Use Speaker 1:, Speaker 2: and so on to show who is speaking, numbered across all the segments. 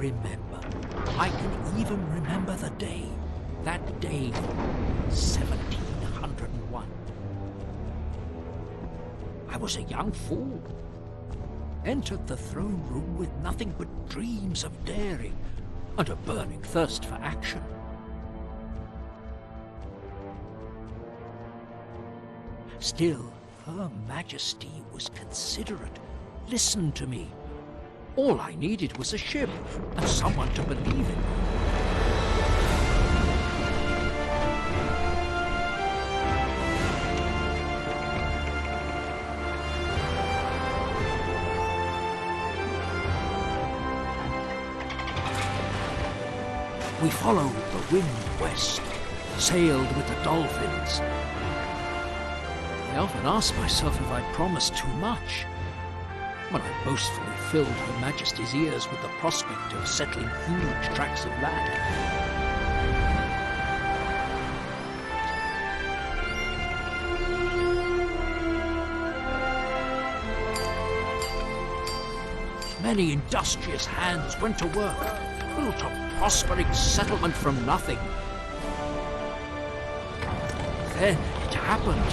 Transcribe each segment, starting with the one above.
Speaker 1: remember. I can even remember the day. That day, 1701. I was a young fool. Entered the throne room with nothing but dreams of daring and a burning thirst for action. Still, Her Majesty was considerate, listened to me. All I needed was a ship and someone to believe in me. We followed the wind west, sailed with the dolphins. I often asked myself if I'd promised too much, when I boastfully filled Her Majesty's ears with the prospect of settling huge tracts of land. Many industrious hands went to work, built a prospering settlement from nothing. Then it happened.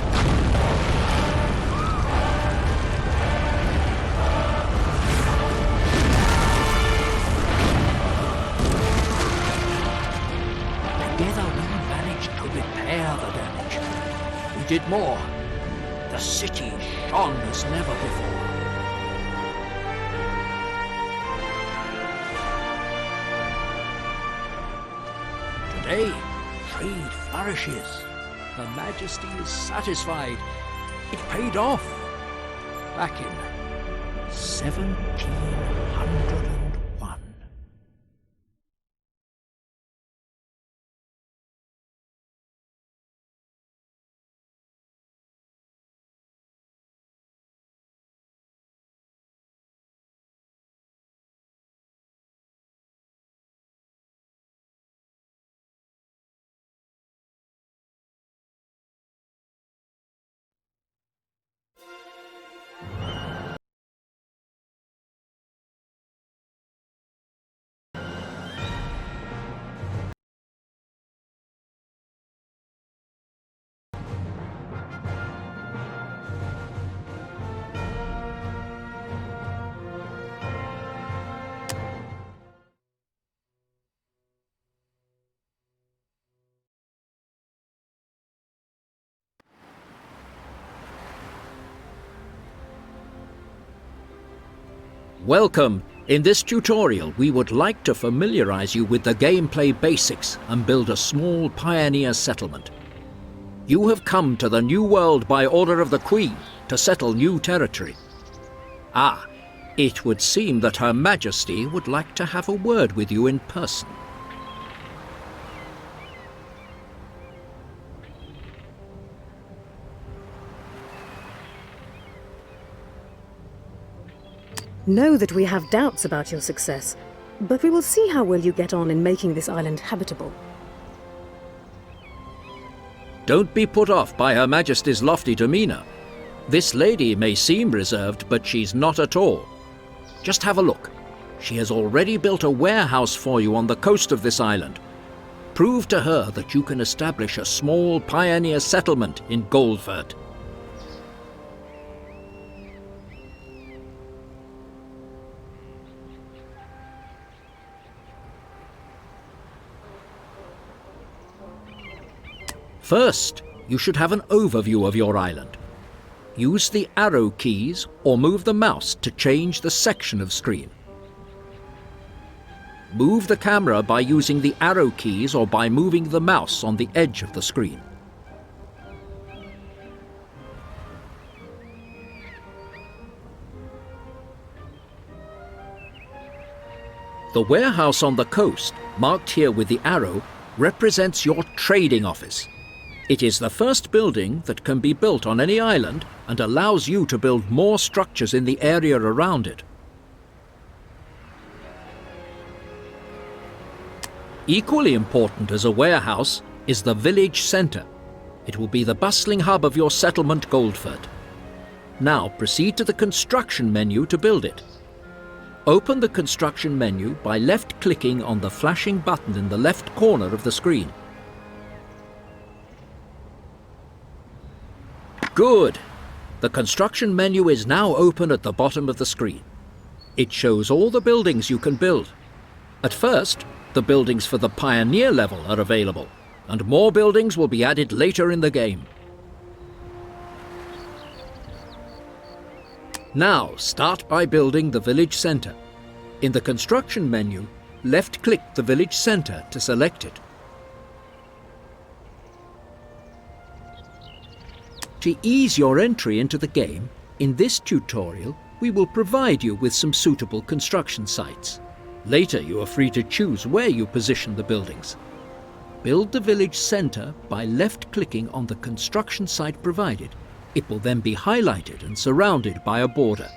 Speaker 1: Together we managed to repair the damage. We did more. The city shone as never before. Today, trade flourishes. Her Majesty is satisfied. It paid off. Back in 1701.
Speaker 2: Welcome! In this tutorial we would like to familiarize you with the gameplay basics and build a small pioneer settlement. You have come to the New World by order of the Queen to settle new territory. It would seem that Her Majesty would like to have a word with you in person.
Speaker 3: Know that we have doubts about your success, but we will see how well you get on in making this island habitable.
Speaker 2: Don't be put off by Her Majesty's lofty demeanor. This lady may seem reserved, but she's not at all. Just have a look. She has already built a warehouse for you on the coast of this island. Prove to her that you can establish a small pioneer settlement in Goldford. First, you should have an overview of your island. Use the arrow keys or move the mouse to change the section of screen. Move the camera by using the arrow keys or by moving the mouse on the edge of the screen. The warehouse on the coast, marked here with the arrow, represents your trading office. It is the first building that can be built on any island and allows you to build more structures in the area around it. Equally important as a warehouse is the village centre. It will be the bustling hub of your settlement, Goldford. Now proceed to the construction menu to build it. Open the construction menu by left-clicking on the flashing button in the left corner of the screen. Good! The construction menu is now open at the bottom of the screen. It shows all the buildings you can build. At first, the buildings for the Pioneer level are available, and more buildings will be added later in the game. Now, start by building the village centre. In the construction menu, left-click the village centre to select it. To ease your entry into the game, in this tutorial, we will provide you with some suitable construction sites. Later, you are free to choose where you position the buildings. Build the village centre by left-clicking on the construction site provided. It will then be highlighted and surrounded by a border.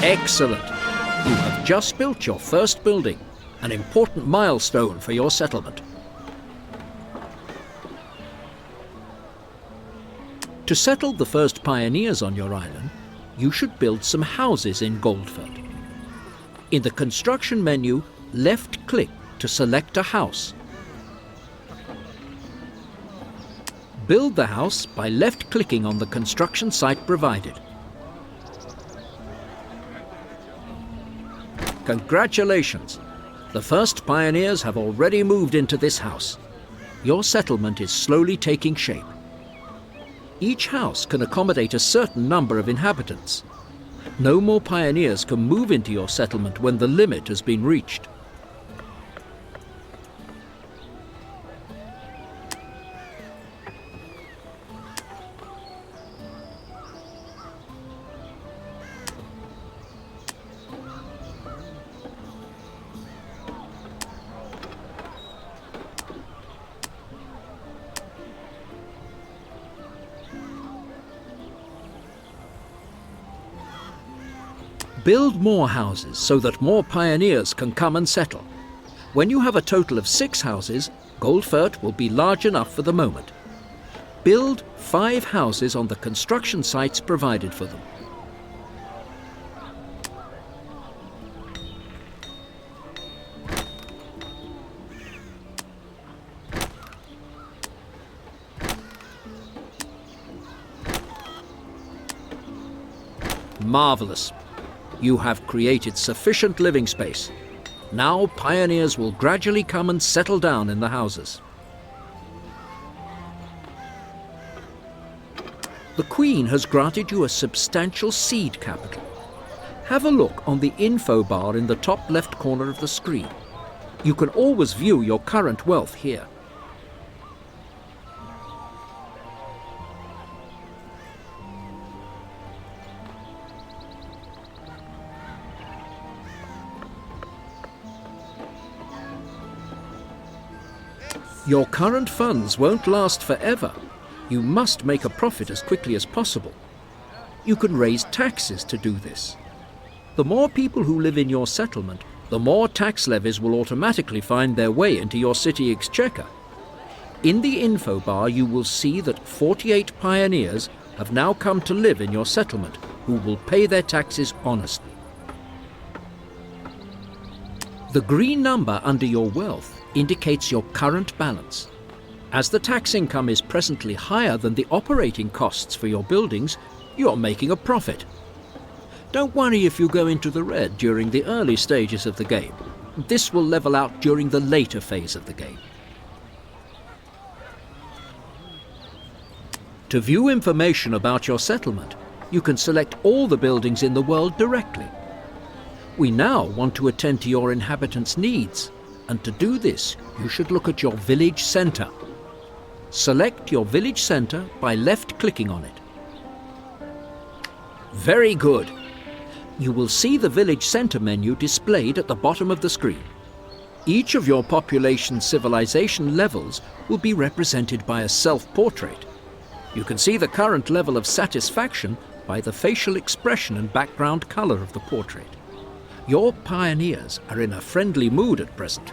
Speaker 2: Excellent! You have just built your first building, an important milestone for your settlement. To settle the first pioneers on your island, you should build some houses in Goldford. In the construction menu, left-click to select a house. Build the house by left-clicking on the construction site provided. Congratulations! The first pioneers have already moved into this house. Your settlement is slowly taking shape. Each house can accommodate a certain number of inhabitants. No more pioneers can move into your settlement when the limit has been reached. Build more houses so that more pioneers can come and settle. When you have a total of 6 houses, Goldfurt will be large enough for the moment. Build 5 houses on the construction sites provided for them. Marvelous! You have created sufficient living space. Now pioneers will gradually come and settle down in the houses. The Queen has granted you a substantial seed capital. Have a look on the info bar in the top left corner of the screen. You can always view your current wealth here. Your current funds won't last forever. You must make a profit as quickly as possible. You can raise taxes to do this. The more people who live in your settlement, the more tax levies will automatically find their way into your city exchequer. In the info bar, you will see that 48 pioneers have now come to live in your settlement who will pay their taxes honestly. The green number under your wealth indicates your current balance. As the tax income is presently higher than the operating costs for your buildings, you're making a profit. Don't worry if you go into the red during the early stages of the game. This will level out during the later phase of the game. To view information about your settlement, you can select all the buildings in the world directly. We now want to attend to your inhabitants' needs, and to do this, you should look at your village centre. Select your village centre by left-clicking on it. Very good. You will see the village centre menu displayed at the bottom of the screen. Each of your population's civilization levels will be represented by a self-portrait. You can see the current level of satisfaction by the facial expression and background color of the portrait. Your pioneers are in a friendly mood at present.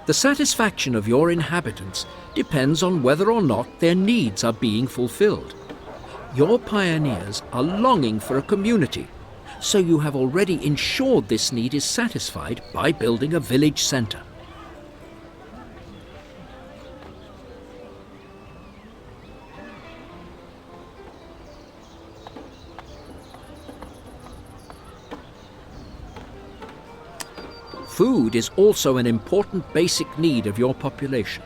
Speaker 2: The satisfaction of your inhabitants depends on whether or not their needs are being fulfilled. Your pioneers are longing for a community, so you have already ensured this need is satisfied by building a village center. Food is also an important basic need of your population.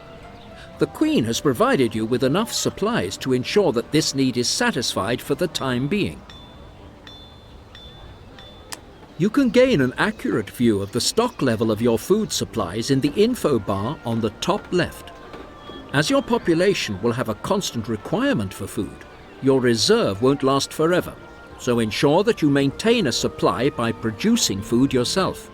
Speaker 2: The Queen has provided you with enough supplies to ensure that this need is satisfied for the time being. You can gain an accurate view of the stock level of your food supplies in the info bar on the top left. As your population will have a constant requirement for food, your reserve won't last forever, so ensure that you maintain a supply by producing food yourself.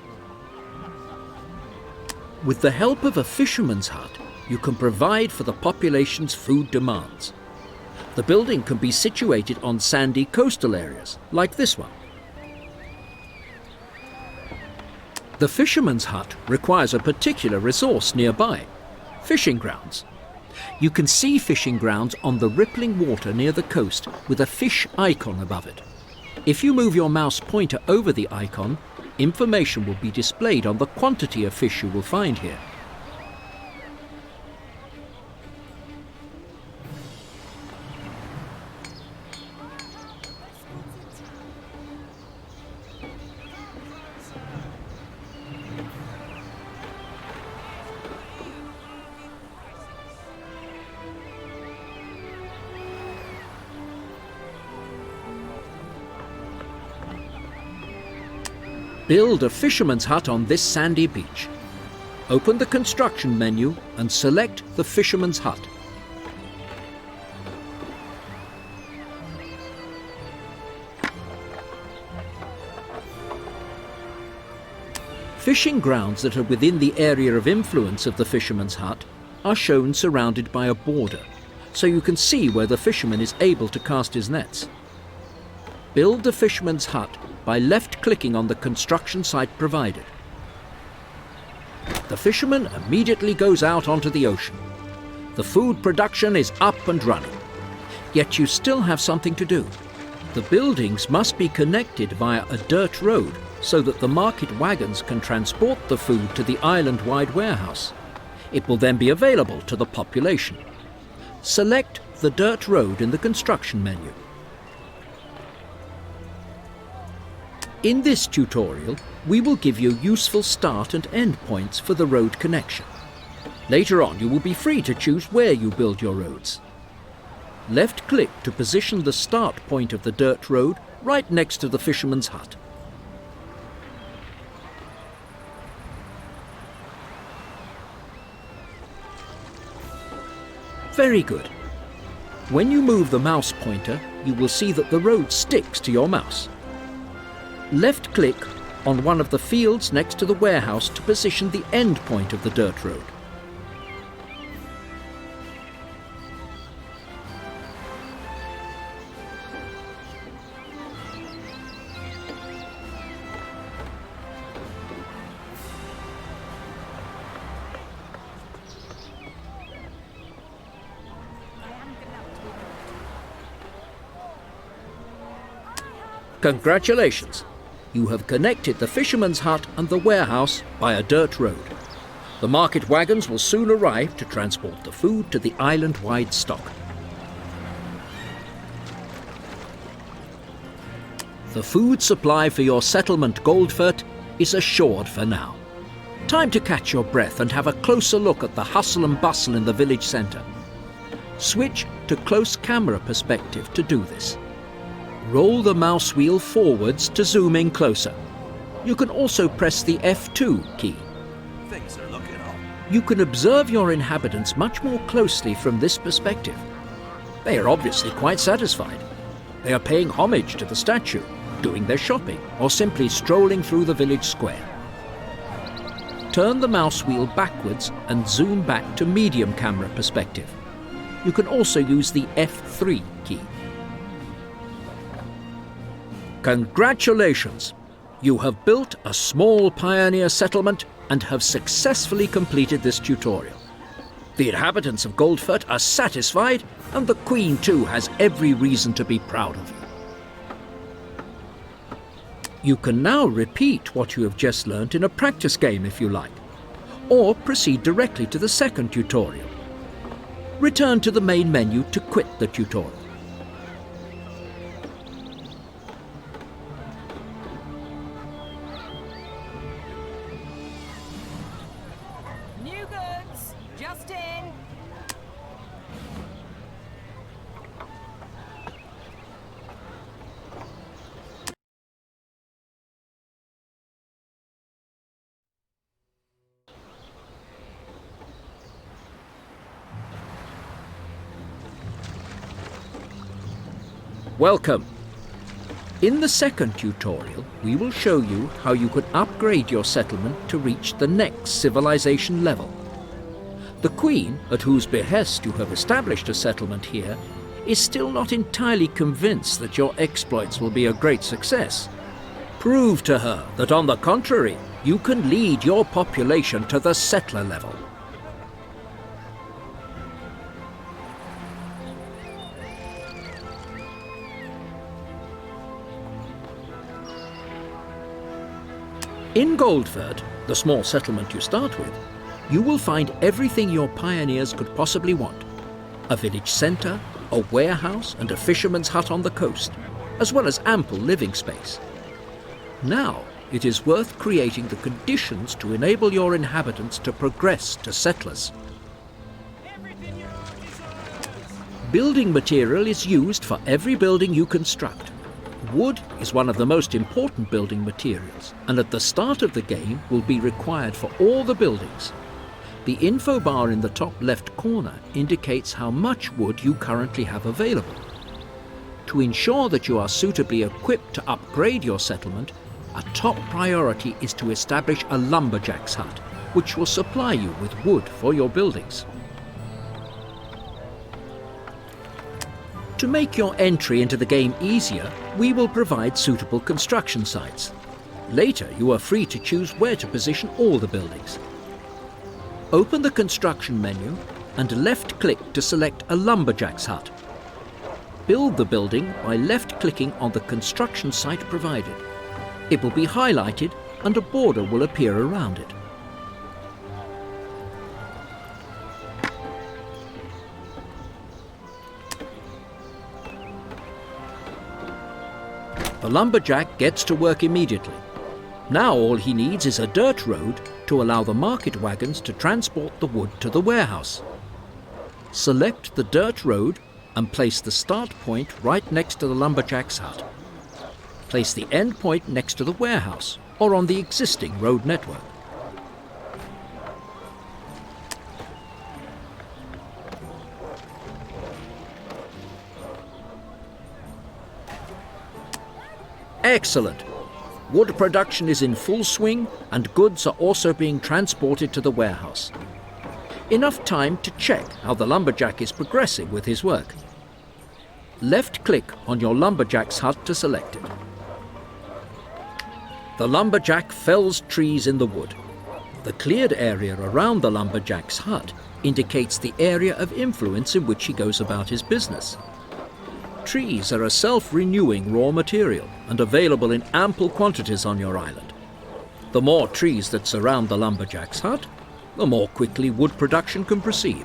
Speaker 2: With the help of a fisherman's hut, you can provide for the population's food demands. The building can be situated on sandy coastal areas, like this one. The fisherman's hut requires a particular resource nearby: fishing grounds. You can see fishing grounds on the rippling water near the coast with a fish icon above it. If you move your mouse pointer over the icon, information will be displayed on the quantity of fish you will find here. Build a fisherman's hut on this sandy beach. Open the construction menu and select the fisherman's hut. Fishing grounds that are within the area of influence of the fisherman's hut are shown surrounded by a border, so you can see where the fisherman is able to cast his nets. Build the fisherman's hut by left-clicking on the construction site provided. The fisherman immediately goes out onto the ocean. The food production is up and running. Yet you still have something to do. The buildings must be connected via a dirt road so that the market wagons can transport the food to the island-wide warehouse. It will then be available to the population. Select the dirt road in the construction menu. In this tutorial, we will give you useful start and end points for the road connection. Later on, you will be free to choose where you build your roads. Left-click to position the start point of the dirt road right next to the fisherman's hut. Very good. When you move the mouse pointer, you will see that the road sticks to your mouse. Left-click on one of the fields next to the warehouse to position the end point of the dirt road. Congratulations! You have connected the fisherman's hut and the warehouse by a dirt road. The market wagons will soon arrive to transport the food to the island-wide stock. The food supply for your settlement Goldfurt is assured for now. Time to catch your breath and have a closer look at the hustle and bustle in the village centre. Switch to close camera perspective to do this. Roll the mouse wheel forwards to zoom in closer. You can also press the F2 key.
Speaker 4: Things are looking up.
Speaker 2: You can observe your inhabitants much more closely from this perspective. They are obviously quite satisfied. They are paying homage to the statue. doing their shopping, or simply strolling through the village square. Turn the mouse wheel backwards and zoom back to medium camera perspective. You can also use the F3 key. Congratulations! You have built a small pioneer settlement and have successfully completed this tutorial. The inhabitants of Goldfurt are satisfied, and the Queen too has every reason to be proud of you. You can now repeat what you have just learnt in a practice game if you like, or proceed directly to the second tutorial. Return to the main menu to quit the tutorial.
Speaker 5: New goods, just in.
Speaker 2: Welcome! In the second tutorial, we will show you how you can upgrade your settlement to reach the next civilization level. The Queen, at whose behest you have established a settlement here, is still not entirely convinced that your exploits will be a great success. Prove to her that, on the contrary, you can lead your population to the settler level. In Goldfurt, the small settlement you start with, you will find everything your pioneers could possibly want. A village centre, a warehouse and a fisherman's hut on the coast, as well as ample living space. Now, it is worth creating the conditions to enable your inhabitants to progress to settlers. Building material is used for every building you construct. Wood is one of the most important building materials, and at the start of the game will be required for all the buildings. The info bar in the top left corner indicates how much wood you currently have available. To ensure that you are suitably equipped to upgrade your settlement, a top priority is to establish a lumberjack's hut, which will supply you with wood for your buildings. To make your entry into the game easier, we will provide suitable construction sites. Later, you are free to choose where to position all the buildings. Open the construction menu and left-click to select a lumberjack's hut. Build the building by left-clicking on the construction site provided. It will be highlighted and a border will appear around it. The lumberjack gets to work immediately. Now all he needs is a dirt road to allow the market wagons to transport the wood to the warehouse. Select the dirt road and place the start point right next to the lumberjack's hut. Place the end point next to the warehouse or on the existing road network. Excellent! Wood production is in full swing and goods are also being transported to the warehouse. Enough time to check how the lumberjack is progressing with his work. Left-click on your lumberjack's hut to select it. The lumberjack fells trees in the wood. The cleared area around the lumberjack's hut indicates the area of influence in which he goes about his business. Trees are a self-renewing raw material and available in ample quantities on your island. The more trees that surround the lumberjack's hut, the more quickly wood production can proceed.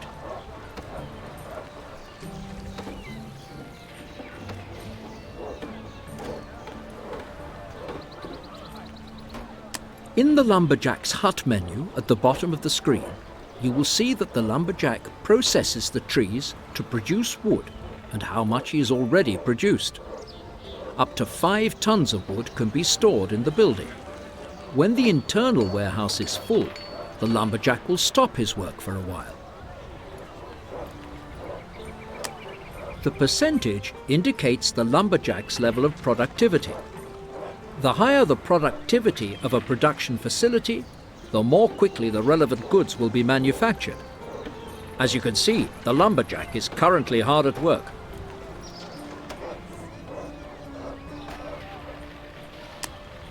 Speaker 2: In the lumberjack's hut menu at the bottom of the screen, you will see that the lumberjack processes the trees to produce wood and how much he has already produced. Up to 5 tons of wood can be stored in the building. When the internal warehouse is full, the lumberjack will stop his work for a while. The percentage indicates the lumberjack's level of productivity. The higher the productivity of a production facility, the more quickly the relevant goods will be manufactured. As you can see, the lumberjack is currently hard at work.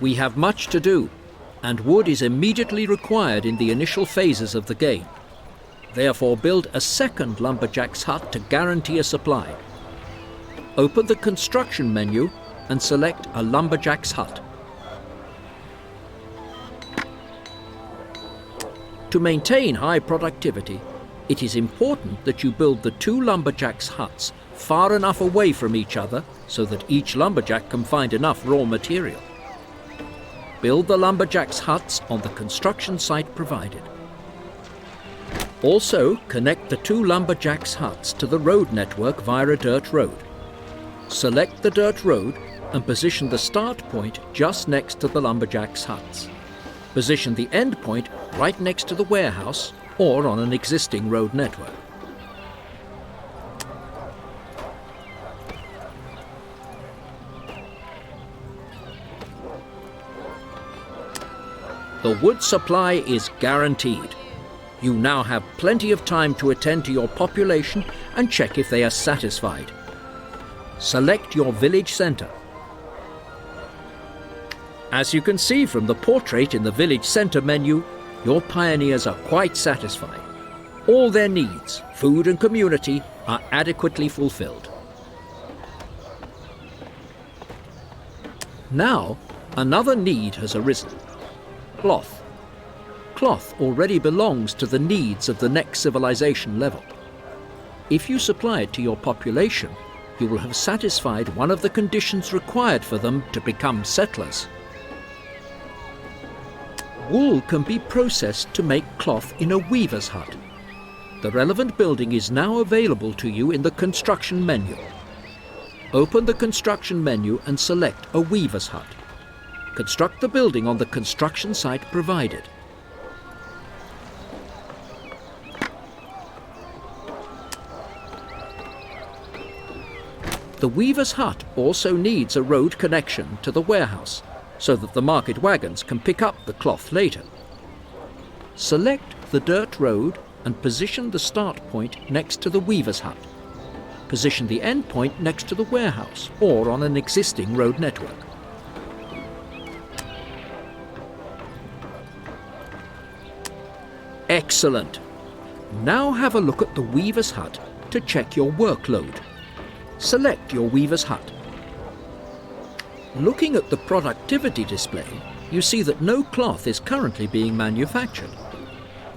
Speaker 2: We have much to do, and wood is immediately required in the initial phases of the game. Therefore, build a second lumberjack's hut to guarantee a supply. Open the construction menu and select a lumberjack's hut. To maintain high productivity, it is important that you build the two lumberjacks' huts far enough away from each other so that each lumberjack can find enough raw material. Build the lumberjacks' huts on the construction site provided. Also, connect the two lumberjacks' huts to the road network via a dirt road. Select the dirt road and position the start point just next to the lumberjacks' huts. Position the end point right next to the warehouse or on an existing road network. The wood supply is guaranteed. You now have plenty of time to attend to your population and check if they are satisfied. Select your village centre. As you can see from the portrait in the village centre menu, your pioneers are quite satisfied. All their needs, food and community, are adequately fulfilled. Now, another need has arisen. Cloth. Cloth already belongs to the needs of the next civilization level. If you supply it to your population, you will have satisfied one of the conditions required for them to become settlers. Wool can be processed to make cloth in a weaver's hut. The relevant building is now available to you in the construction menu. Open the construction menu and select a weaver's hut. Construct the building on the construction site provided. The weaver's hut also needs a road connection to the warehouse, so that the market wagons can pick up the cloth later. Select the dirt road and position the start point next to the weaver's hut. Position the end point next to the warehouse or on an existing road network. Excellent! Now have a look at the weaver's hut to check your workload. Select your weaver's hut. Looking at the productivity display, you see that no cloth is currently being manufactured.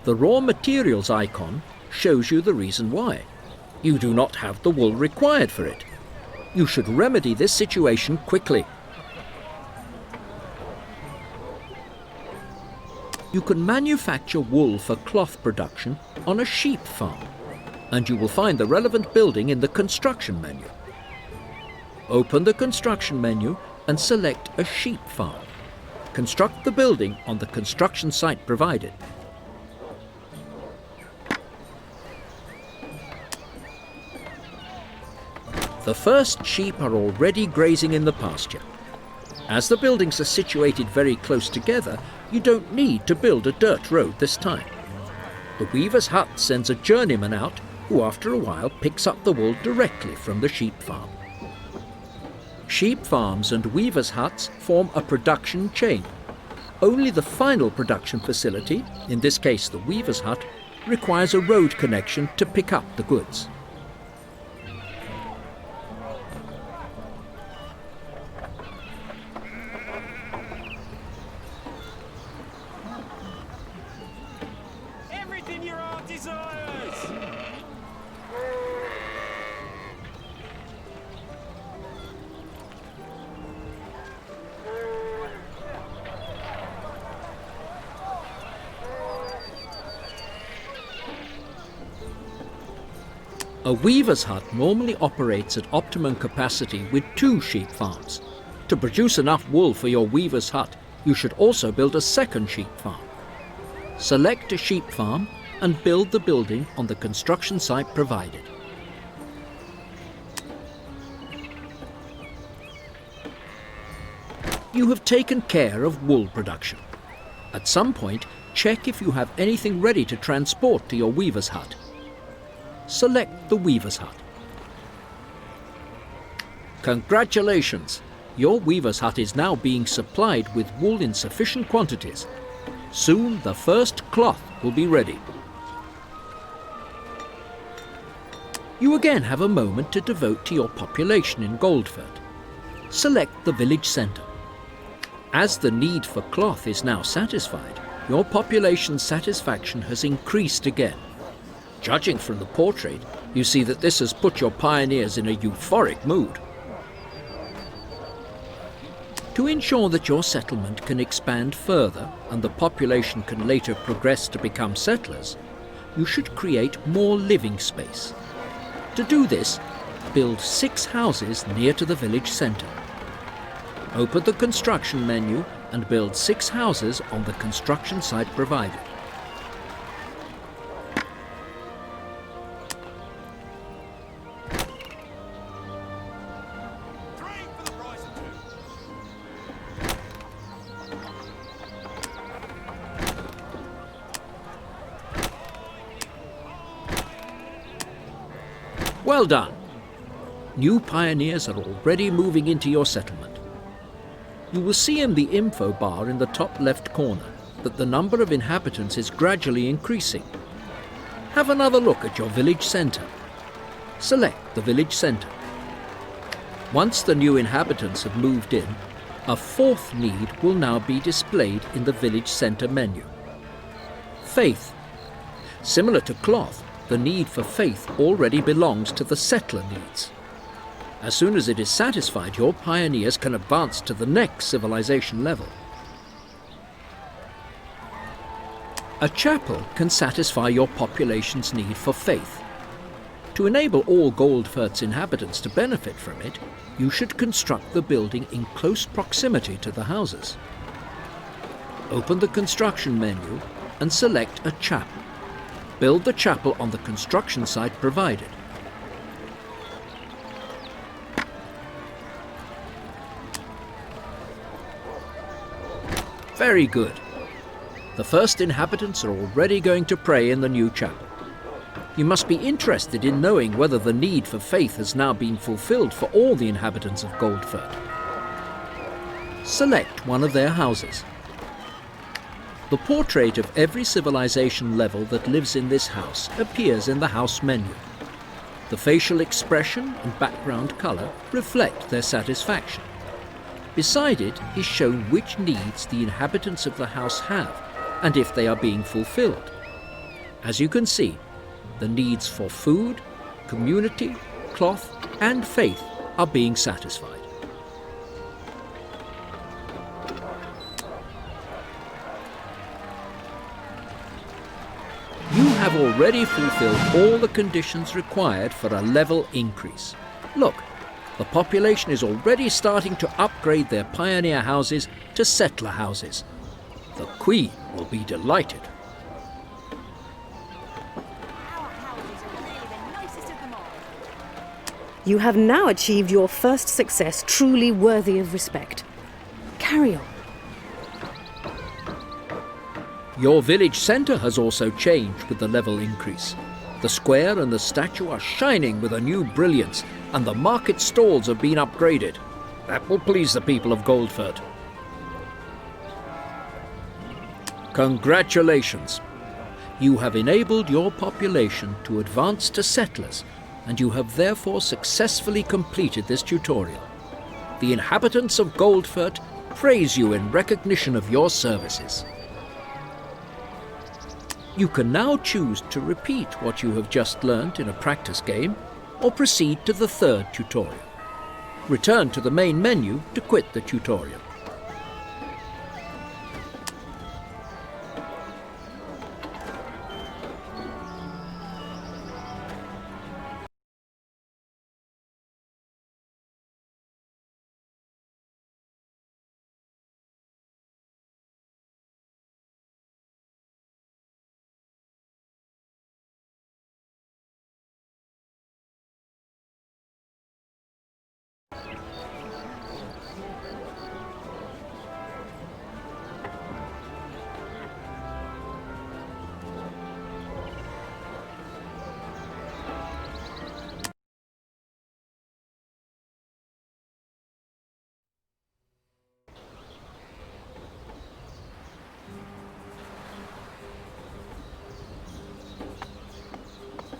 Speaker 2: The raw materials icon shows you the reason why. You do not have the wool required for it. You should remedy this situation quickly. You can manufacture wool for cloth production on a sheep farm, and you will find the relevant building in the construction menu. Open the construction menu and select a sheep farm. Construct the building on the construction site provided. The first sheep are already grazing in the pasture. As the buildings are situated very close together, you don't need to build a dirt road this time. The weaver's hut sends a journeyman out who after a while picks up the wool directly from the sheep farm. Sheep farms and weavers' huts form a production chain. Only the final production facility, in this case the weaver's hut, requires a road connection to pick up the goods.
Speaker 4: Everything your heart desires!
Speaker 2: A weaver's hut normally operates at optimum capacity with 2 sheep farms. To produce enough wool for your weaver's hut, you should also build a second sheep farm. Select a sheep farm and build the building on the construction site provided. You have taken care of wool production. At some point, check if you have anything ready to transport to your weaver's hut. Select the weaver's hut. Congratulations! Your weaver's hut is now being supplied with wool in sufficient quantities. Soon the first cloth will be ready. You again have a moment to devote to your population in Goldfurt. Select the village centre. As the need for cloth is now satisfied, your population's satisfaction has increased again. Judging from the portrait, you see that this has put your pioneers in a euphoric mood. To ensure that your settlement can expand further and the population can later progress to become settlers, you should create more living space. To do this, build 6 houses near to the village centre. Open the construction menu and build 6 houses on the construction site provided. Well done! New pioneers are already moving into your settlement. You will see in the info bar in the top left corner that the number of inhabitants is gradually increasing. Have another look at your village centre. Select the village centre. Once the new inhabitants have moved in, a 4th need will now be displayed in the village centre menu. Faith. Similar to cloth, the need for faith already belongs to the settler needs. As soon as it is satisfied, your pioneers can advance to the next civilization level. A chapel can satisfy your population's need for faith. To enable all Goldfurt's inhabitants to benefit from it, you should construct the building in close proximity to the houses. Open the construction menu and select a chapel. Build the chapel on the construction site provided. Very good. The first inhabitants are already going to pray in the new chapel. You must be interested in knowing whether the need for faith has now been fulfilled for all the inhabitants of Goldfurt. Select one of their houses. The portrait of every civilization level that lives in this house appears in the house menu. The facial expression and background colour reflect their satisfaction. Beside it is shown which needs the inhabitants of the house have and if they are being fulfilled. As you can see, the needs for food, community, cloth and faith are being satisfied. You have already fulfilled all the conditions required for a level increase. Look, the population is already starting to upgrade their pioneer houses to settler houses. The Queen will be delighted.
Speaker 5: Our houses are really the nicest of them all.
Speaker 3: You have now achieved your first success truly worthy of respect. Carry on.
Speaker 2: Your village centre has also changed with the level increase. The square and the statue are shining with a new brilliance, and the market stalls have been upgraded. That will please the people of Goldfurt. Congratulations! You have enabled your population to advance to settlers, and you have therefore successfully completed this tutorial. The inhabitants of Goldfurt praise you in recognition of your services. You can now choose to repeat what you have just learnt in a practice game, or proceed to the 3rd tutorial. Return to the main menu to quit the tutorial.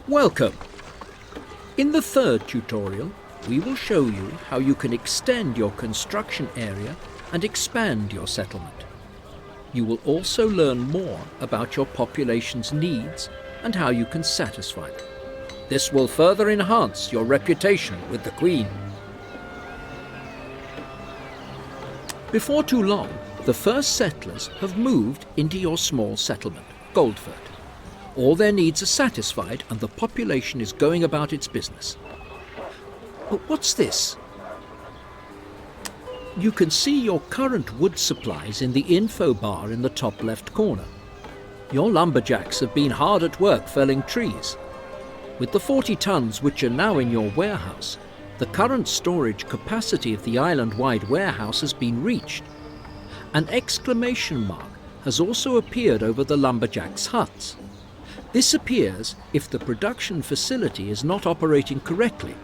Speaker 2: Welcome! In the third tutorial, we will show you how you can extend your construction area and expand your settlement. You will also learn more about your population's needs and how you can satisfy them. This will further enhance your reputation with the Queen. Before too long, the first settlers have moved into your small settlement, Goldford. All their needs are satisfied and the population is going about its business. But what's this? You can see your current wood supplies in the info bar in the top left corner. Your lumberjacks have been hard at work felling trees. With the 40 tons which are now in your warehouse, the current storage capacity of the island-wide warehouse has been reached. An exclamation mark has also appeared over the lumberjacks' huts. This appears if the production facility is not operating correctly.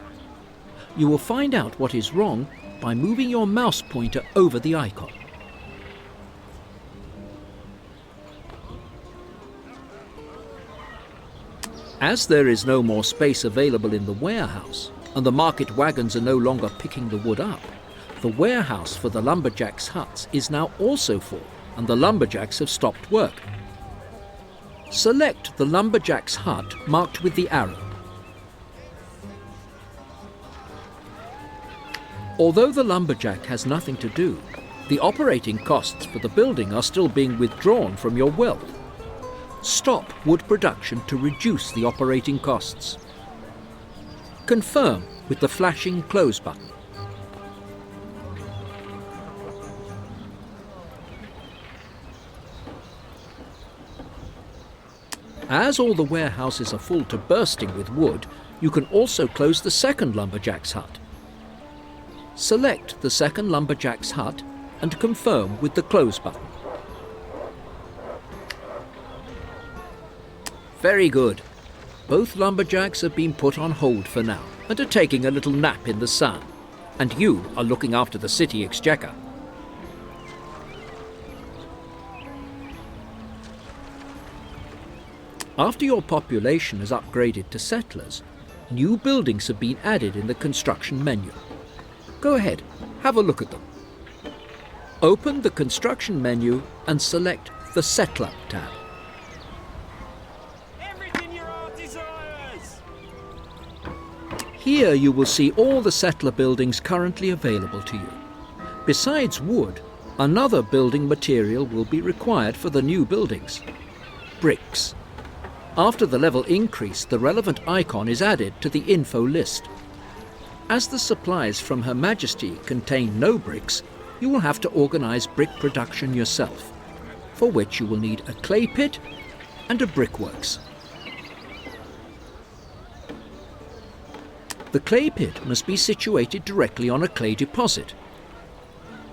Speaker 2: You will find out what is wrong by moving your mouse pointer over the icon. As there is no more space available in the warehouse, and the market wagons are no longer picking the wood up, the warehouse for the lumberjacks' huts is now also full, and the lumberjacks have stopped work. Select the lumberjack's hut marked with the arrow. Although the lumberjack has nothing to do, the operating costs for the building are still being withdrawn from your wealth. Stop wood production to reduce the operating costs. Confirm with the flashing close button. As all the warehouses are full to bursting with wood, you can also close the second lumberjack's hut. Select the second lumberjack's hut and confirm with the close button. Very good. Both lumberjacks have been put on hold for now and are taking a little nap in the sun. And you are looking after the city exchequer. After your population has upgraded to settlers, new buildings have been added in the construction menu. Go ahead, have a look at them. Open the construction menu and select the Settler tab.
Speaker 4: Everything your heart desires!
Speaker 2: Here you will see all the settler buildings currently available to you. Besides wood, another building material will be required for the new buildings: bricks. After the level increase, the relevant icon is added to the info list. As the supplies from Her Majesty contain no bricks, you will have to organise brick production yourself, for which you will need a clay pit and a brickworks. The clay pit must be situated directly on a clay deposit.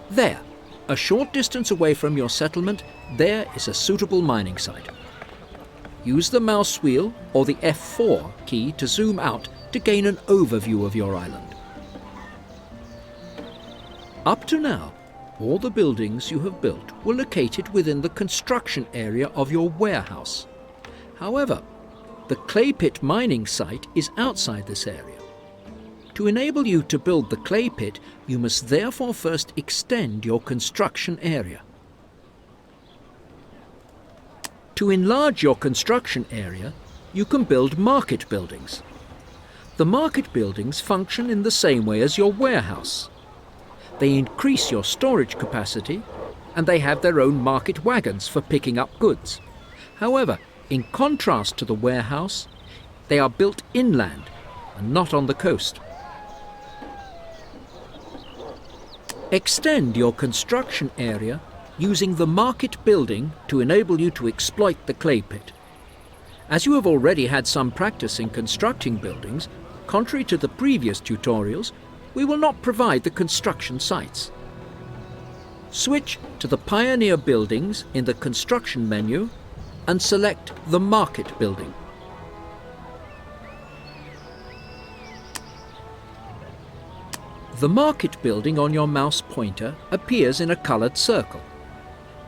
Speaker 2: There, a short distance away from your settlement, there is a suitable mining site. Use the mouse wheel or the F4 key to zoom out to gain an overview of your island. Up to now, all the buildings you have built were located within the construction area of your warehouse. However, the clay pit mining site is outside this area. To enable you to build the clay pit, you must therefore first extend your construction area. To enlarge your construction area, you can build market buildings. The market buildings function in the same way as your warehouse. They increase your storage capacity, and they have their own market wagons for picking up goods. However, in contrast to the warehouse, they are built inland and not on the coast. Extend your construction area using the market building to enable you to exploit the clay pit. As you have already had some practice in constructing buildings, contrary to the previous tutorials, we will not provide the construction sites. Switch to the Pioneer buildings in the construction menu and select the market building. The market building on your mouse pointer appears in a coloured circle.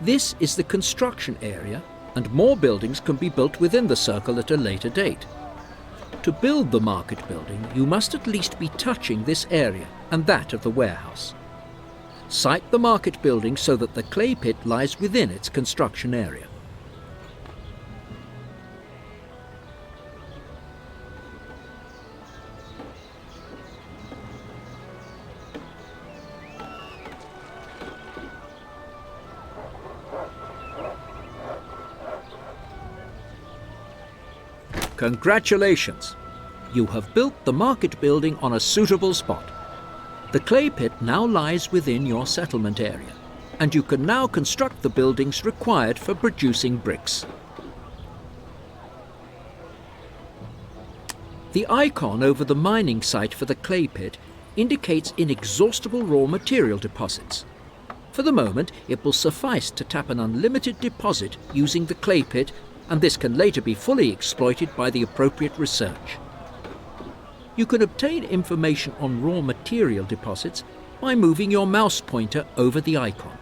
Speaker 2: This is the construction area, and more buildings can be built within the circle at a later date. To build the market building, you must at least be touching this area and that of the warehouse. Site the market building so that the clay pit lies within its construction area. Congratulations! You have built the market building on a suitable spot. The clay pit now lies within your settlement area, and you can now construct the buildings required for producing bricks. The icon over the mining site for the clay pit indicates inexhaustible raw material deposits. For the moment, it will suffice to tap an unlimited deposit using the clay pit, and this can later be fully exploited by the appropriate research. You can obtain information on raw material deposits by moving your mouse pointer over the icon.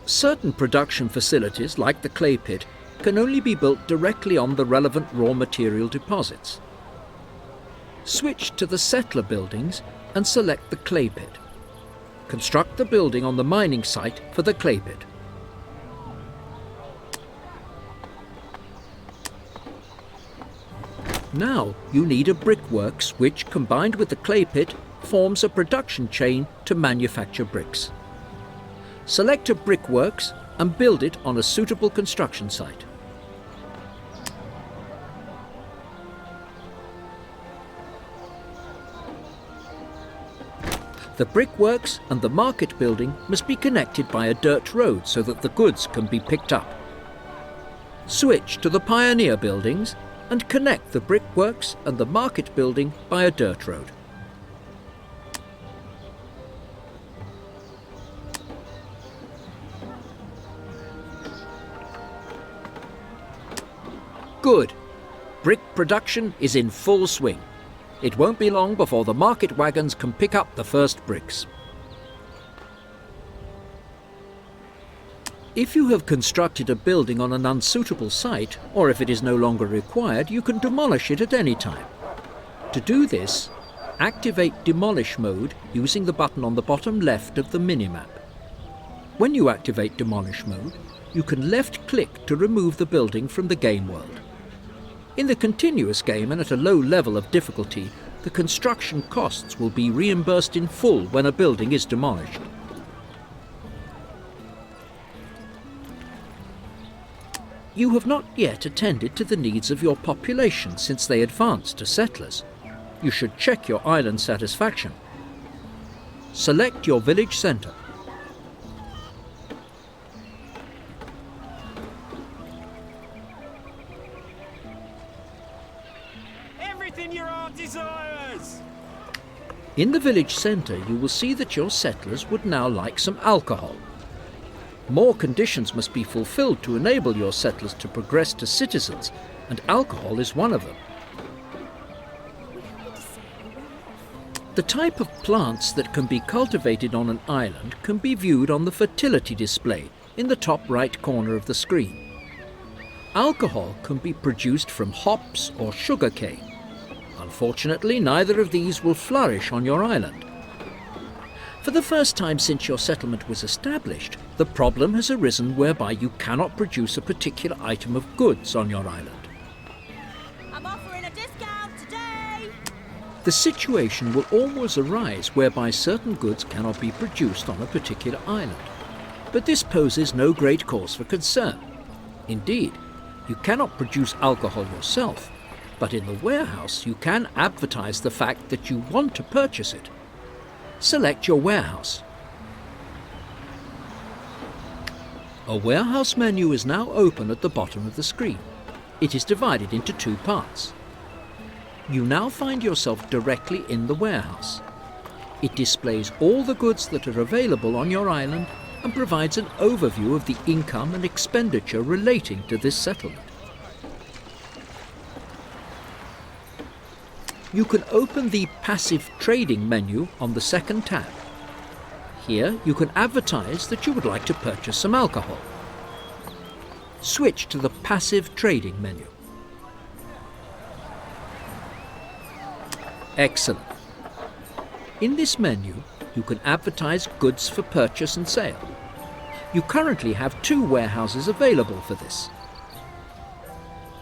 Speaker 2: Certain production facilities, like the clay pit, can only be built directly on the relevant raw material deposits. Switch to the settler buildings and select the clay pit. Construct the building on the mining site for the clay pit. Now you need a brickworks which, combined with the clay pit, forms a production chain to manufacture bricks. Select a brickworks and build it on a suitable construction site. The brickworks and the market building must be connected by a dirt road so that the goods can be picked up. Switch to the pioneer buildings and connect the brickworks and the market building by a dirt road. Good. Brick production is in full swing. It won't be long before the market wagons can pick up the first bricks. If you have constructed a building on an unsuitable site, or if it is no longer required, you can demolish it at any time. To do this, activate Demolish mode using the button on the bottom left of the minimap. When you activate Demolish mode, you can left-click to remove the building from the game world. In the continuous game and at a low level of difficulty, the construction costs will be reimbursed in full when a building is demolished. You have not yet attended to the needs of your population since they advanced to settlers. You should check your island satisfaction. Select your village centre.
Speaker 4: Everything your heart desires!
Speaker 2: In the village centre, you will see that your settlers would now like some alcohol. More conditions must be fulfilled to enable your settlers to progress to citizens, and alcohol is one of them. The type of plants that can be cultivated on an island can be viewed on the fertility display in the top right corner of the screen. Alcohol can be produced from hops or sugarcane. Unfortunately, neither of these will flourish on your island. For the first time since your settlement was established, the problem has arisen whereby you cannot produce a particular item of goods on your island.
Speaker 5: I'm offering a discount today!
Speaker 2: The situation will always arise whereby certain goods cannot be produced on a particular island. But this poses no great cause for concern. Indeed, you cannot produce alcohol yourself, but in the warehouse you can advertise the fact that you want to purchase it. Select your warehouse. A warehouse menu is now open at the bottom of the screen. It is divided into two parts. You now find yourself directly in the warehouse. It displays all the goods that are available on your island and provides an overview of the income and expenditure relating to this settlement. You can open the Passive Trading menu on the second tab. Here you can advertise that you would like to purchase some alcohol. Switch to the passive trading menu. Excellent. In this menu, you can advertise goods for purchase and sale. You currently have 2 warehouses available for this.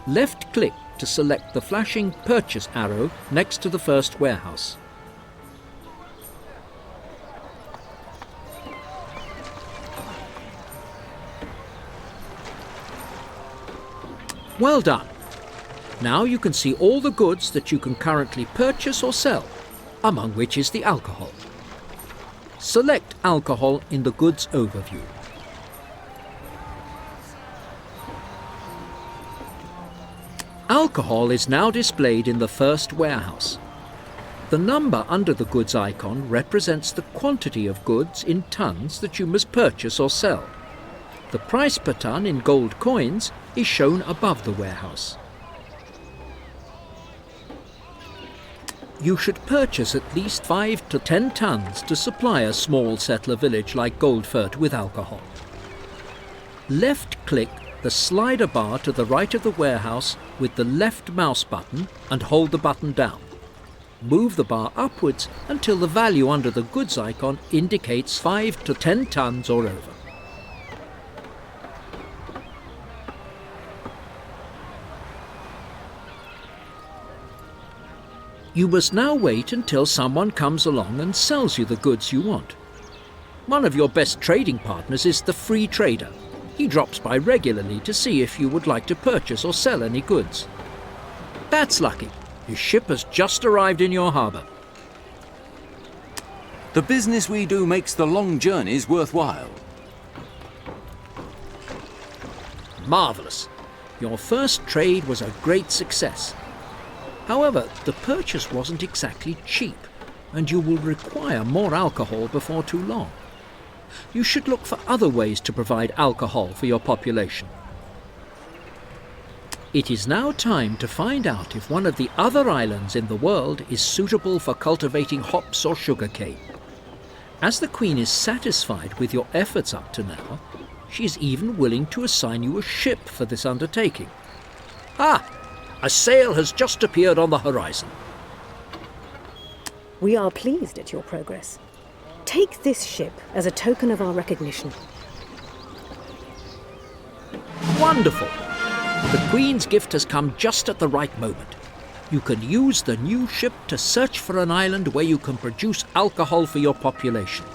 Speaker 2: Left-click to select the flashing purchase arrow next to the first warehouse. Well done. Now you can see all the goods that you can currently purchase or sell, among which is the alcohol. Select alcohol in the goods overview. Alcohol is now displayed in the first warehouse. The number under the goods icon represents the quantity of goods in tons that you must purchase or sell. The price per ton in gold coins is shown above the warehouse. You should purchase at least 5 to 10 tons to supply a small settler village like Goldfurt with alcohol. Left-click the slider bar to the right of the warehouse with the left mouse button and hold the button down. Move the bar upwards until the value under the goods icon indicates 5 to 10 tons or over. You must now wait until someone comes along and sells you the goods you want. One of your best trading partners is the free trader. He drops by regularly to see if you would like to purchase or sell any goods. That's lucky. His ship has just arrived in your harbour.
Speaker 6: The business we do makes the long journeys worthwhile.
Speaker 2: Marvellous. Your first trade was a great success. However, the purchase wasn't exactly cheap, and you will require more alcohol before too long. You should look for other ways to provide alcohol for your population. It is now time to find out if one of the other islands in the world is suitable for cultivating hops or sugarcane. As the Queen is satisfied with your efforts up to now, she is even willing to assign you a ship for this undertaking. Ah! A sail has just appeared on the horizon.
Speaker 3: We are pleased at your progress. Take this ship as a token of our recognition.
Speaker 2: Wonderful! The Queen's gift has come just at the right moment. You can use the new ship to search for an island where you can produce alcohol for your population.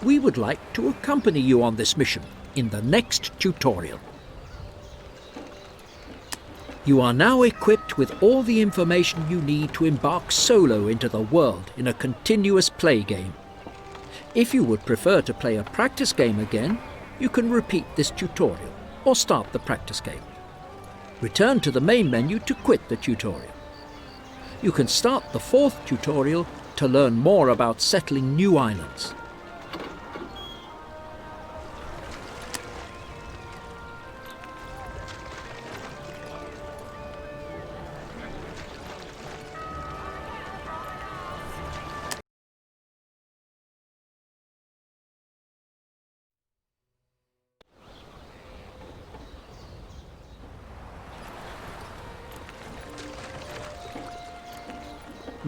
Speaker 2: We would like to accompany you on this mission in the next tutorial. You are now equipped with all the information you need to embark solo into the world in a continuous play game. If you would prefer to play a practice game again, you can repeat this tutorial or start the practice game. Return to the main menu to quit the tutorial. You can start the 4th tutorial to learn more about settling new islands.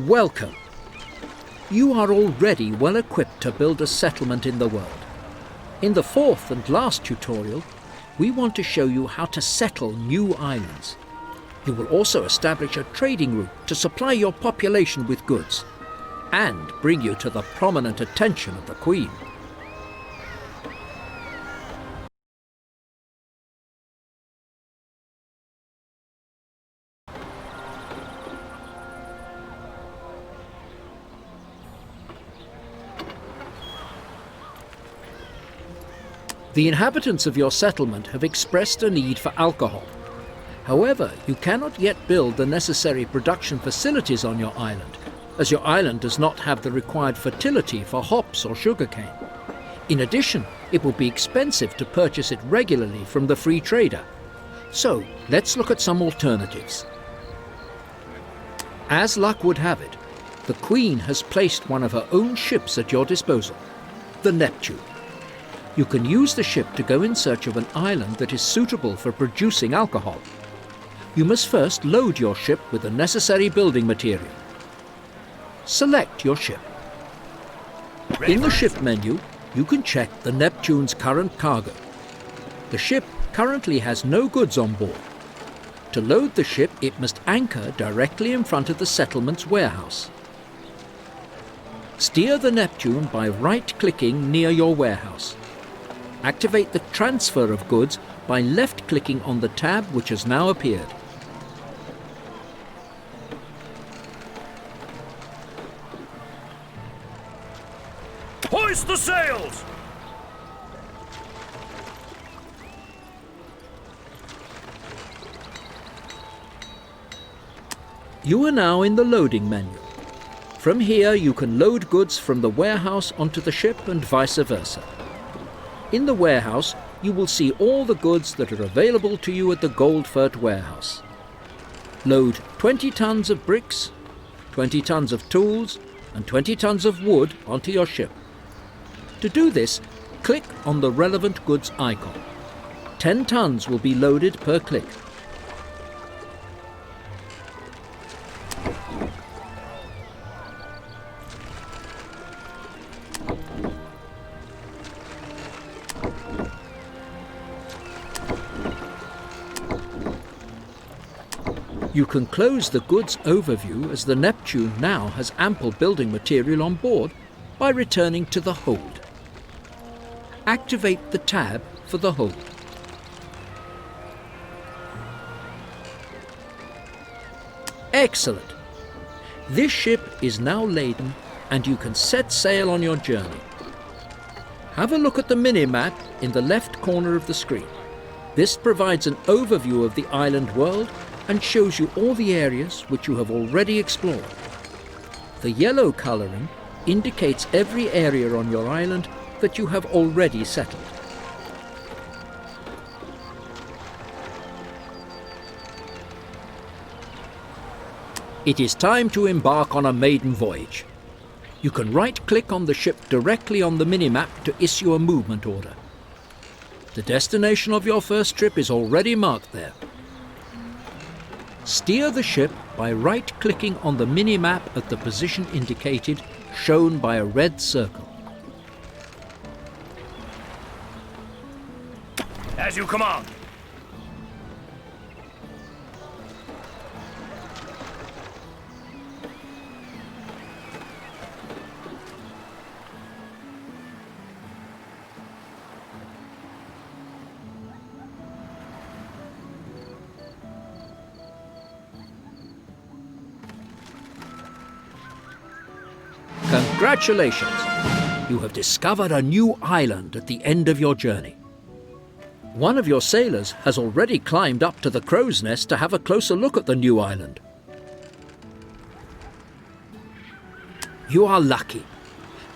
Speaker 2: Welcome. You are already well equipped to build a settlement in the world. In the 4th and last tutorial, we want to show you how to settle new islands. You will also establish a trading route to supply your population with goods and bring you to the prominent attention of the Queen. The inhabitants of your settlement have expressed a need for alcohol. However, you cannot yet build the necessary production facilities on your island, as your island does not have the required fertility for hops or sugarcane. In addition, it will be expensive to purchase it regularly from the free trader. So, let's look at some alternatives. As luck would have it, the Queen has placed one of her own ships at your disposal. the Neptune. You can use the ship to go in search of an island that is suitable for producing alcohol. You must first load your ship with the necessary building material. Select your ship. In the ship menu, you can check the Neptune's current cargo. The ship currently has no goods on board. To load the ship, it must anchor directly in front of the settlement's warehouse. Steer the Neptune by right-clicking near your warehouse. Activate the transfer of goods by left-clicking on the tab which has now appeared.
Speaker 4: Hoist the sails!
Speaker 2: You are now in the loading menu. From here you can load goods from the warehouse onto the ship and vice versa. In the warehouse you will see all the goods that are available to you at the Goldfurt warehouse. Load 20 tons of bricks, 20 tons of tools and 20 tons of wood onto your ship. To do this, click on the relevant goods icon. 10 tons will be loaded per click. You can close the goods overview as the Neptune now has ample building material on board by returning to the hold. Activate the tab for the hold. Excellent! This ship is now laden and you can set sail on your journey. Have a look at the mini-map in the left corner of the screen. This provides an overview of the island world and shows you all the areas which you have already explored. The yellow colouring indicates every area on your island that you have already settled. It is time to embark on a maiden voyage. You can right-click on the ship directly on the minimap to issue a movement order. The destination of your first trip is already marked there. Steer the ship by right-clicking on the minimap at the position indicated, shown by a red circle.
Speaker 4: As you command.
Speaker 2: Congratulations! You have discovered a new island at the end of your journey. One of your sailors has already climbed up to the crow's nest to have a closer look at the new island. You are lucky.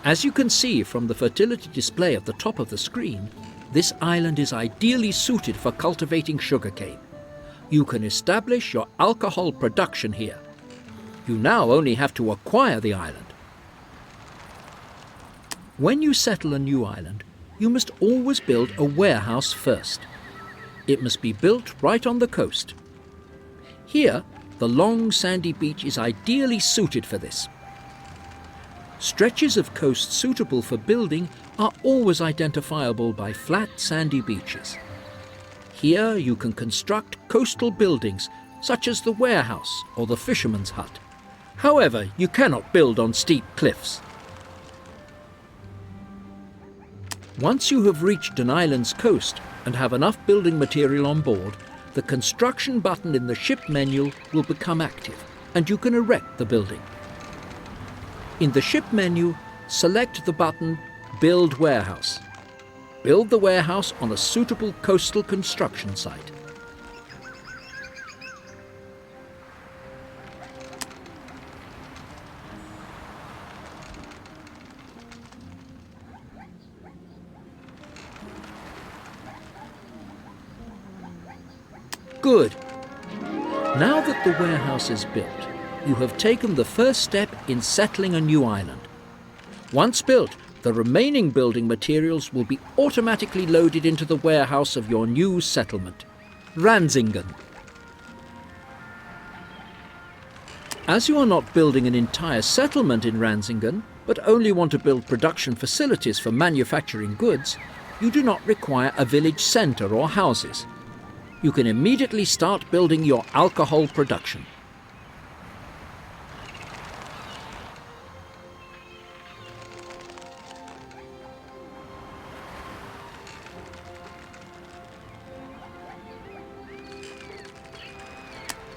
Speaker 2: As you can see from the fertility display at the top of the screen, this island is ideally suited for cultivating sugarcane. You can establish your alcohol production here. You now only have to acquire the island. When you settle a new island, you must always build a warehouse first. It must be built right on the coast. Here, the long sandy beach is ideally suited for this. Stretches of coast suitable for building are always identifiable by flat sandy beaches. Here you can construct coastal buildings such as the warehouse or the fisherman's hut. However, you cannot build on steep cliffs. Once you have reached an island's coast and have enough building material on board, the construction button in the ship menu will become active and you can erect the building. In the ship menu, select the button Build Warehouse. Build the warehouse on a suitable coastal construction site. Good. Now that the warehouse is built, you have taken the first step in settling a new island. Once built, The remaining building materials will be automatically loaded into the warehouse of your new settlement, Ransingen. As you are not building an entire settlement in Ransingen, but only want to build production facilities for manufacturing goods, you do not require a village centre or houses. You can immediately start building your alcohol production.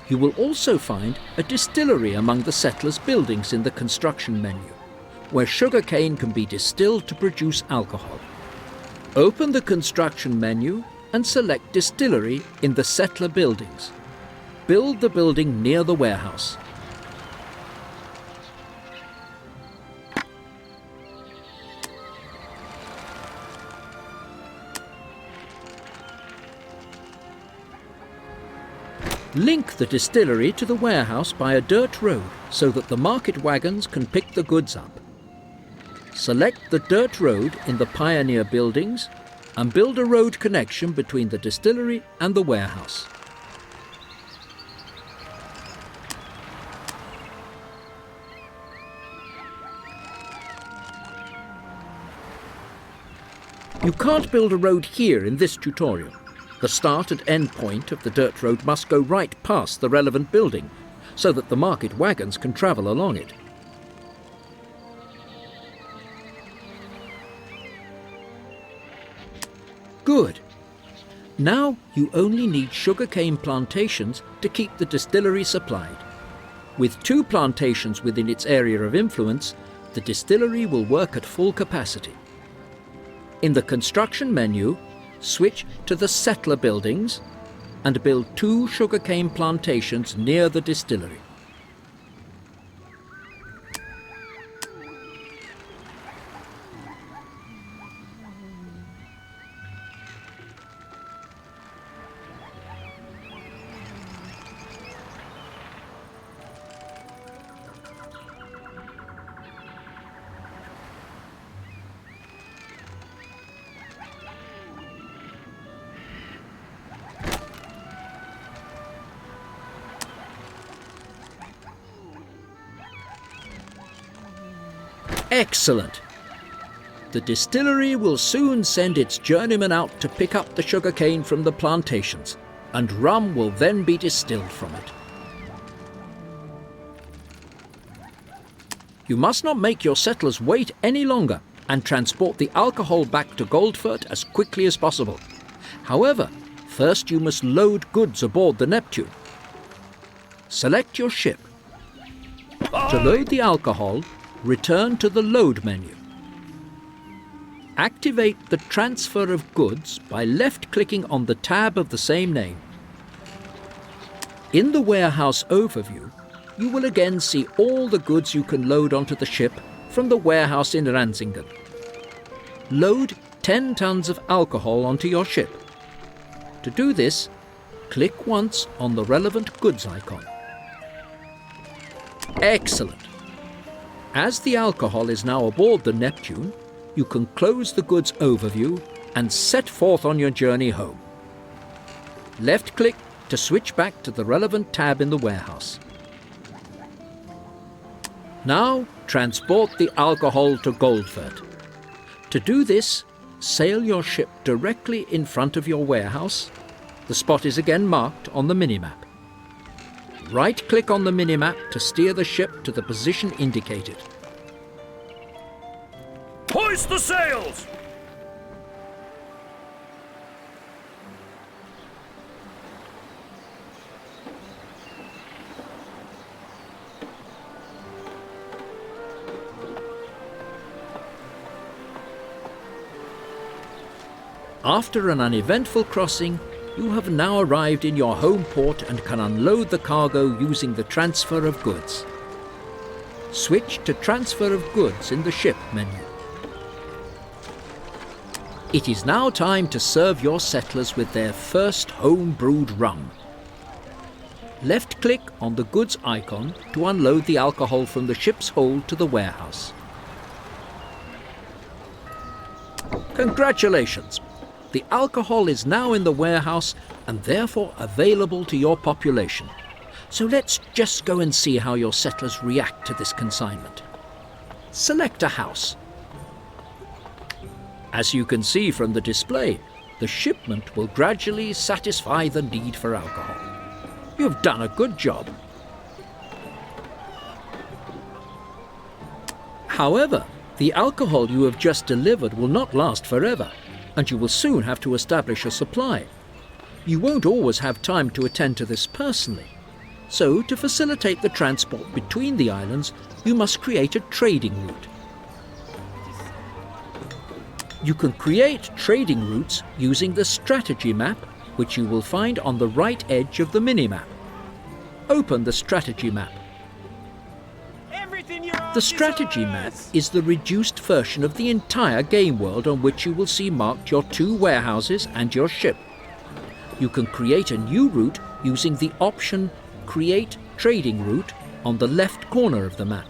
Speaker 2: You will also find a distillery among the settlers' buildings in the construction menu, where sugarcane can be distilled to produce alcohol. Open the construction menu and select distillery in the settler buildings. Build the building near the warehouse. Link the distillery to the warehouse by a dirt road so that the market wagons can pick the goods up. Select the dirt road in the Pioneer buildings and build a road connection between the distillery and the warehouse. You can't build a road here in this tutorial. The start and end point of the dirt road must go right past the relevant building, so that the market wagons can travel along it. Good. Now you only need sugarcane plantations to keep the distillery supplied. With 2 plantations within its area of influence, the distillery will work at full capacity. In the construction menu, switch to the settler buildings and build 2 sugarcane plantations near the distillery. Excellent! The distillery will soon send its journeymen out to pick up the sugarcane from the plantations, and rum will then be distilled from it. You must not make your settlers wait any longer and transport the alcohol back to Goldfurt as quickly as possible. However, first you must load goods aboard the Neptune. Select your ship. To load the alcohol, return to the Load menu. Activate the transfer of goods by left-clicking on the tab of the same name. In the warehouse overview, you will again see all the goods you can load onto the ship from the warehouse in Ransingen. Load 10 tons of alcohol onto your ship. To do this, click once on the relevant goods icon. Excellent! As the alcohol is now aboard the Neptune, you can close the goods overview and set forth on your journey home. Left-click to switch back to the relevant tab in the warehouse. Now, transport the alcohol to Goldfurt. To do this, sail your ship directly in front of your warehouse. The spot is again marked on the minimap. Right-click on the minimap to steer the ship to the position indicated.
Speaker 4: Hoist the sails!
Speaker 2: After an uneventful crossing, you have now arrived in your home port and can unload the cargo using the transfer of goods. Switch to transfer of goods in the ship menu. It is now time to serve your settlers with their first home-brewed rum. Left-click on the goods icon to unload the alcohol from the ship's hold to the warehouse. Congratulations! The alcohol is now in the warehouse and therefore available to your population. So let's just go and see how your settlers react to this consignment. Select a house. As you can see from the display, the shipment will gradually satisfy the need for alcohol. You've done a good job. However, the alcohol you have just delivered will not last forever, and you will soon have to establish a supply. You won't always have time to attend to this personally. So, to facilitate the transport between the islands, you must create a trading route. You can create trading routes using the strategy map, which you will find on the right edge of the minimap. Open the strategy map. The strategy map is the reduced version of the entire game world on which you will see marked your 2 warehouses and your ship. You can create a new route using the option Create Trading Route on the left corner of the map.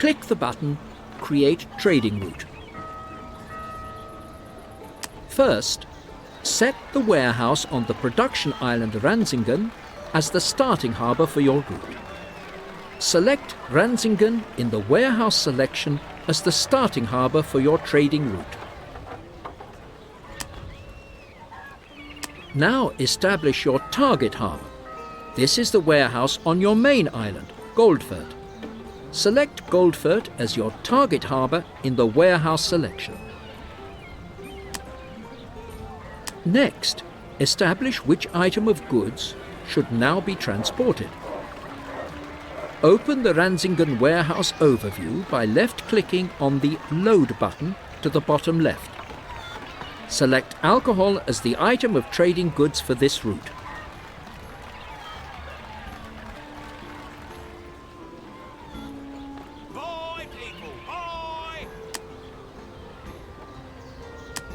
Speaker 2: Click the button Create Trading Route. First, set the warehouse on the production island Ranzingen as the starting harbour for your route. Select Ranzingen in the warehouse selection as the starting harbour for your trading route. Now establish your target harbour. This is the warehouse on your main island, Goldfurt. Select Goldfurt as your target harbour in the warehouse selection. Next, establish which item of goods should now be transported. Open the Ranzingen warehouse overview by left-clicking on the Load button to the bottom left. Select alcohol as the item of trading goods for this route.
Speaker 4: Bye, people, bye!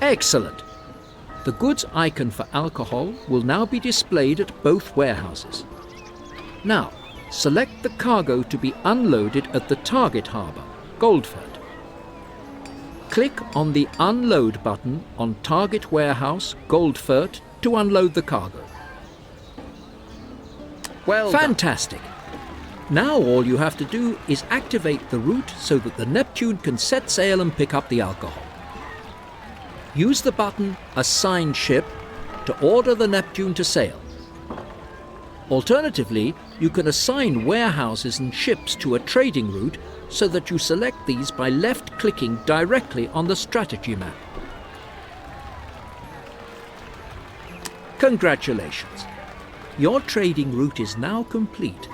Speaker 2: Excellent! The goods icon for alcohol will now be displayed at both warehouses. Now, select the cargo to be unloaded at the target harbour, Goldfurt. Click on the Unload button on Target Warehouse, Goldfurt, to unload the cargo.
Speaker 6: Well
Speaker 2: Fantastic! Now all you have to do is activate the route so that the Neptune can set sail and pick up the alcohol. Use the button Assign Ship to order the Neptune to sail. Alternatively, you can assign warehouses and ships to a trading route so that you select these by left-clicking directly on the strategy map. Congratulations! Your trading route is now complete,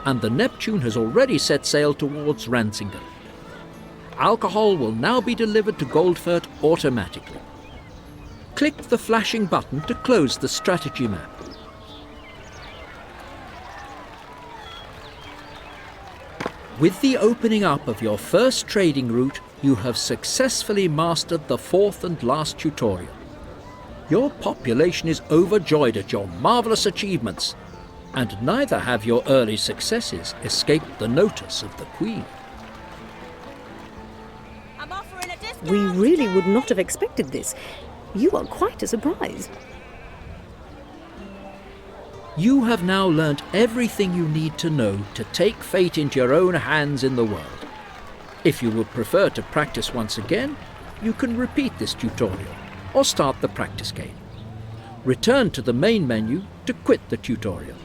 Speaker 2: and the Neptune has already set sail towards Ranzingen. Alcohol will now be delivered to Goldfurt automatically. Click the flashing button to close the strategy map. With the opening up of your first trading route, you have successfully mastered the 4th and last tutorial. Your population is overjoyed at your marvellous achievements, and neither have your early successes escaped the notice of the Queen.
Speaker 5: I'm offering a discount.
Speaker 3: We really
Speaker 5: today.
Speaker 3: would not have expected this. You are quite a surprise.
Speaker 2: You have now learnt everything you need to know to take fate into your own hands in the world. If you would prefer to practice once again, you can repeat this tutorial or start the practice game. Return to the main menu to quit the tutorial.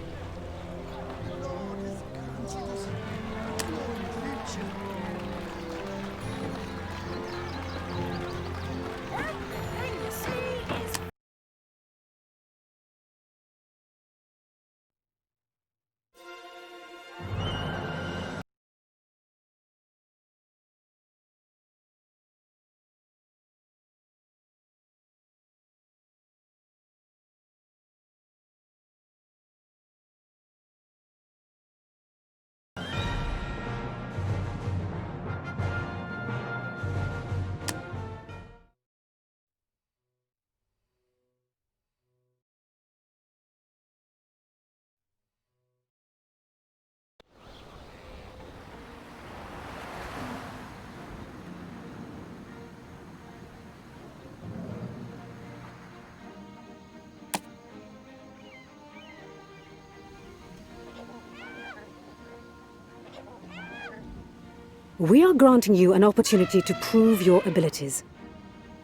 Speaker 3: We are granting you an opportunity to prove your abilities.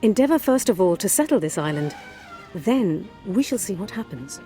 Speaker 3: Endeavour first of all to settle this island. Then we shall see what happens.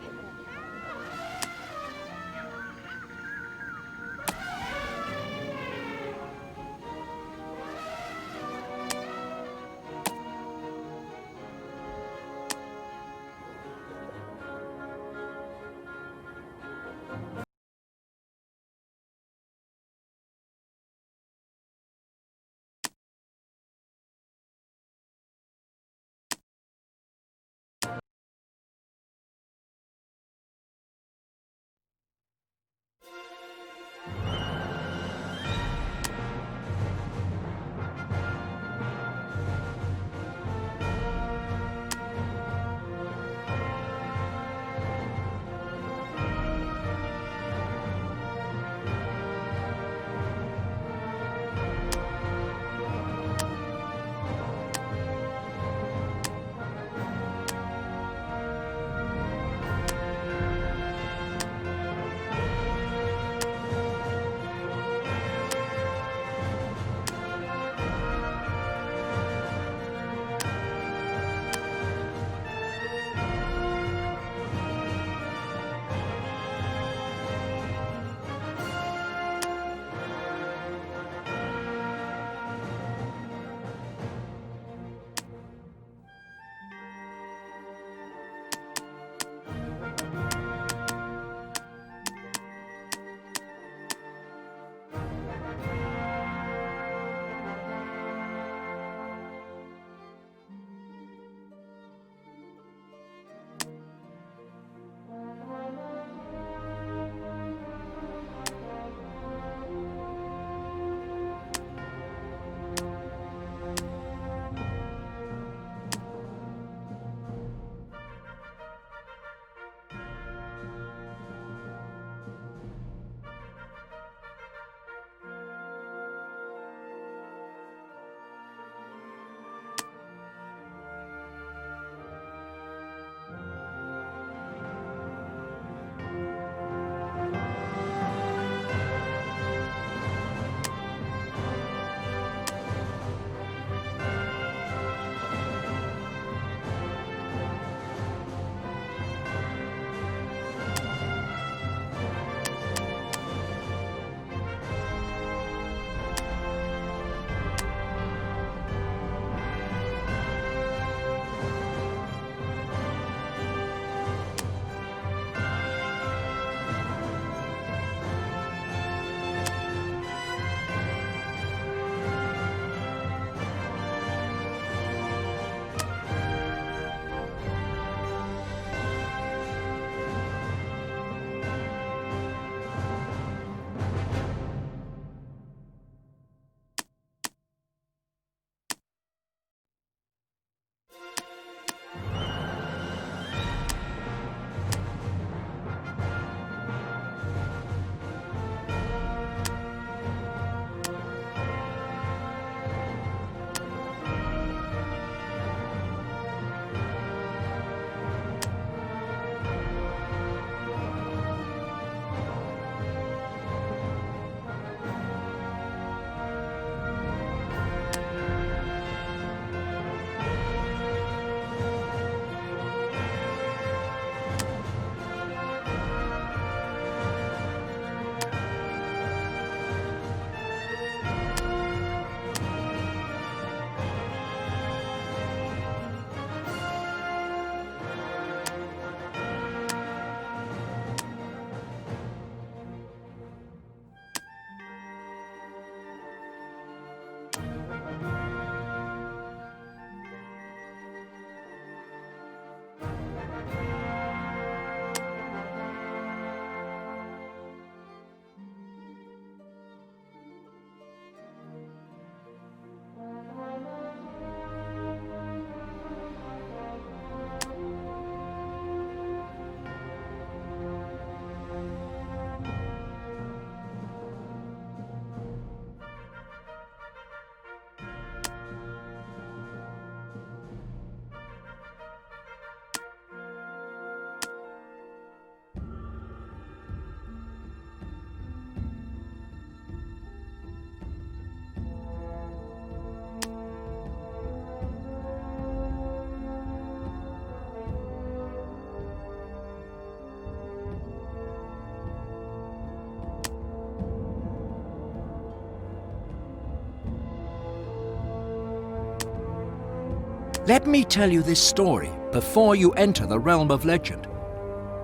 Speaker 2: Let me tell you this story before you enter the realm of legend.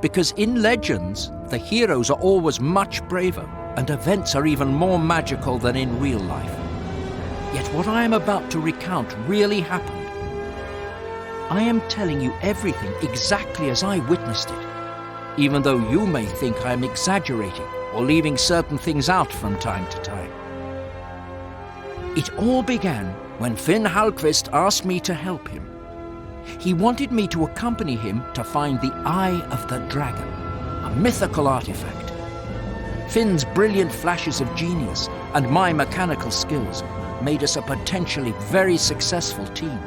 Speaker 2: Because in legends, the heroes are always much braver, and events are even more magical than in real life. Yet what I am about to recount really happened. I am telling you everything exactly as I witnessed it, even though you may think I am exaggerating or leaving certain things out from time to time. It all began when Finn Hallqvist asked me to help him. He wanted me to accompany him to find the Eye of the Dragon, a mythical artifact. Finn's brilliant flashes of genius and my mechanical skills made us a potentially very successful team.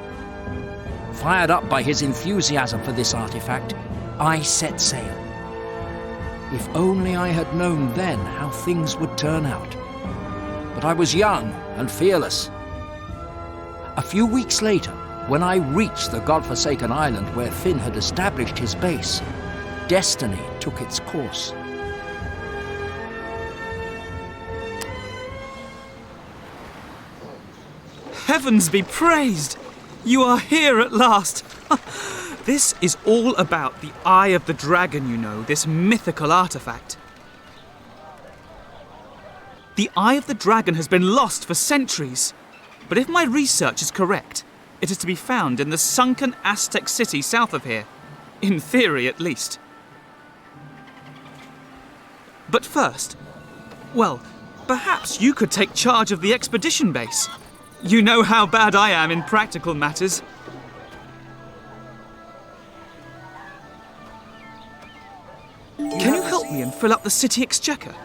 Speaker 2: Fired up by his enthusiasm for this artifact, I set sail. If only I had known then how things would turn out. But I was young and fearless. A few weeks later, when I reached the godforsaken island where Finn had established his base, destiny took its course.
Speaker 7: Heavens be praised! You are here at last! This is all about the Eye of the Dragon, you know, this mythical artifact. The Eye of the Dragon has been lost for centuries. But if my research is correct, it is to be found in the sunken Aztec city south of here. In theory, at least. But first, well, perhaps you could take charge of the expedition base. You know how bad I am in practical matters. Can you help me and fill up the city exchequer?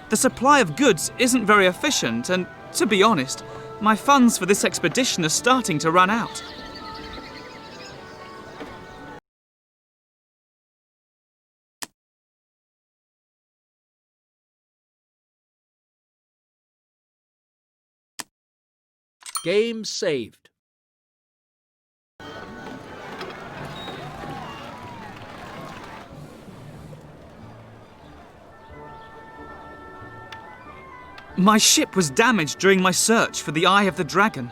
Speaker 7: The supply of goods isn't very efficient, and to be honest, my funds for this expedition are starting to run out.
Speaker 2: Game saved.
Speaker 7: My ship was damaged during my search for the Eye of the Dragon.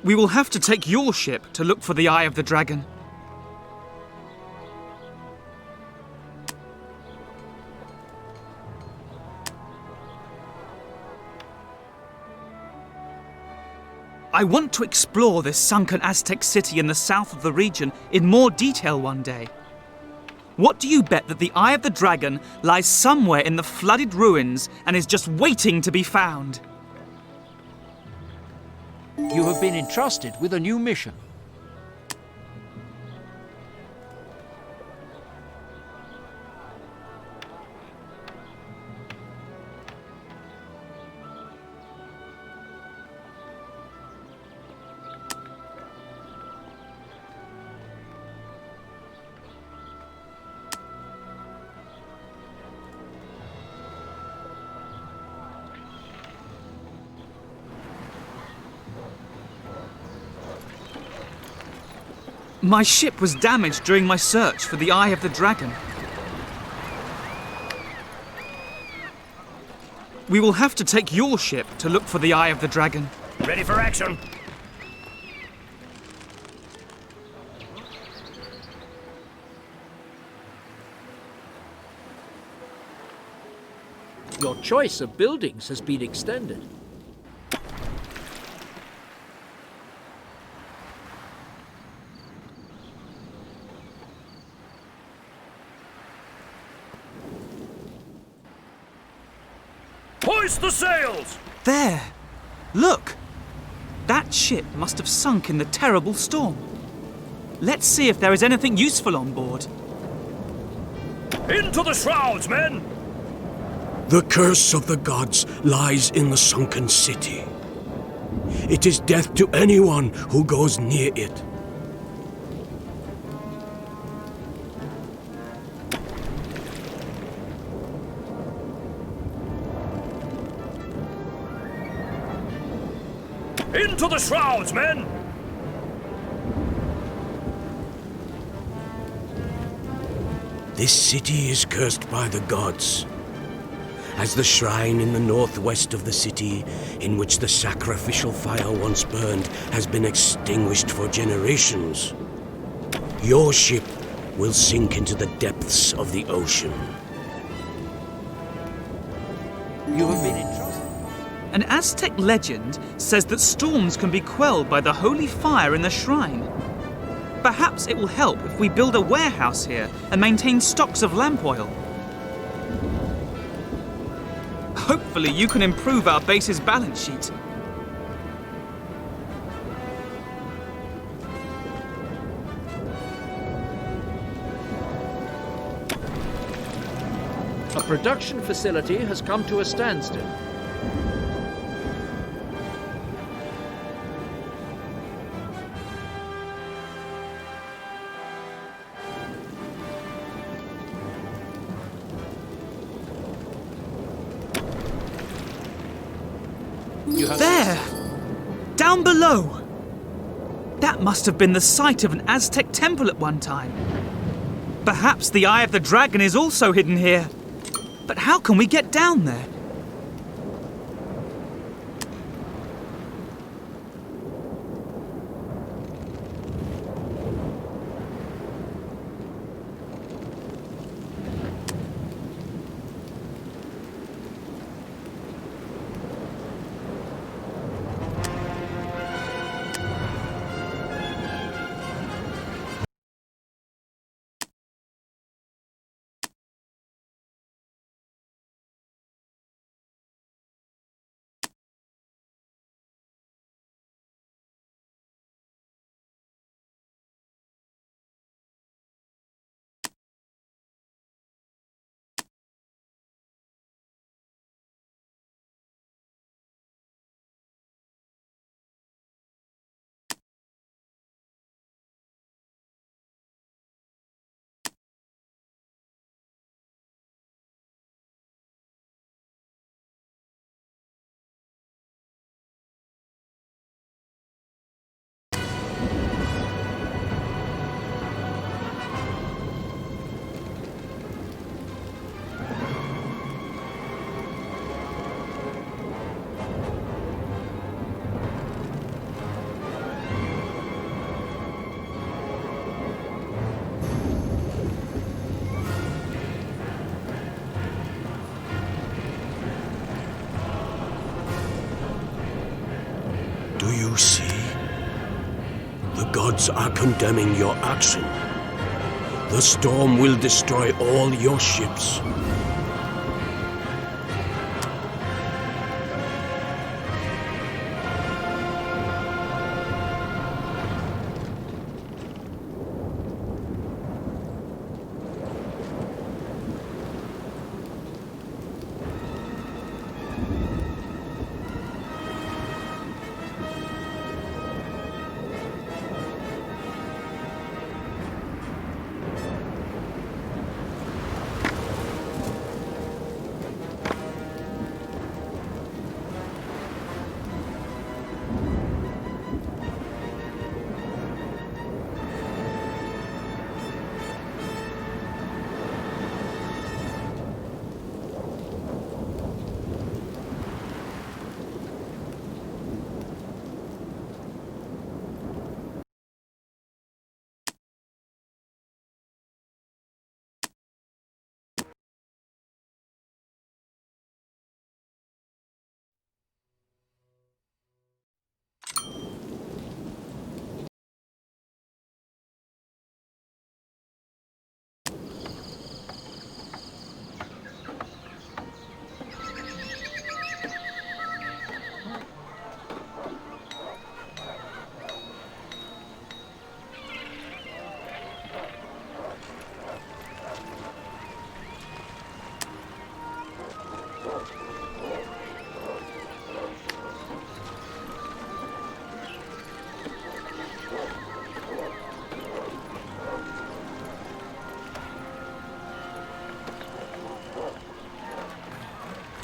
Speaker 7: We will have to take your ship to look for the Eye of the Dragon. I want to explore this sunken Aztec city in the south of the region in more detail one day. What do you bet that the Eye of the Dragon lies somewhere in the flooded ruins and is just waiting to be found?
Speaker 2: You have been entrusted with a new mission.
Speaker 7: My ship was damaged during my search for the Eye of the Dragon. We will have to take your ship to look for the Eye of the Dragon.
Speaker 4: Ready for action.
Speaker 2: Your choice of buildings has been extended.
Speaker 4: Hoist the sails!
Speaker 7: There! Look! That ship must have sunk in the terrible storm. Let's see if there is anything useful on board.
Speaker 4: Into the shrouds, men!
Speaker 8: The curse of the gods lies in the sunken city. It is death to anyone who goes near it.
Speaker 4: Into the shrouds, men!
Speaker 8: This city is cursed by the gods. As the shrine in the northwest of the city, in which the sacrificial fire once burned, has been extinguished for generations, your ship will sink into the depths of the ocean.
Speaker 2: You have been entrusted.
Speaker 7: An Aztec legend says that storms can be quelled by the holy fire in the shrine. Perhaps it will help if we build a warehouse here and maintain stocks of lamp oil. Hopefully you can improve our base's balance sheet.
Speaker 2: A production facility has come to a standstill.
Speaker 7: There! Down below! That must have been the site of an Aztec temple at one time. Perhaps the Eye of the Dragon is also hidden here. But how can we get down there?
Speaker 8: Do you see? The gods are condemning your action. The storm will destroy all your ships.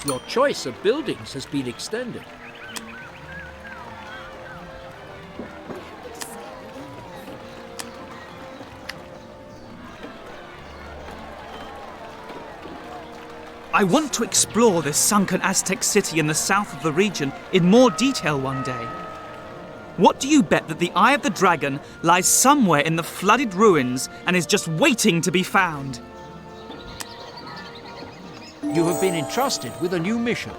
Speaker 2: Your choice of buildings has been extended.
Speaker 7: I want to explore this sunken Aztec city in the south of the region in more detail one day. What do you bet that the Eye of the Dragon lies somewhere in the flooded ruins and is just waiting to be found?
Speaker 1: You have been entrusted with a new mission.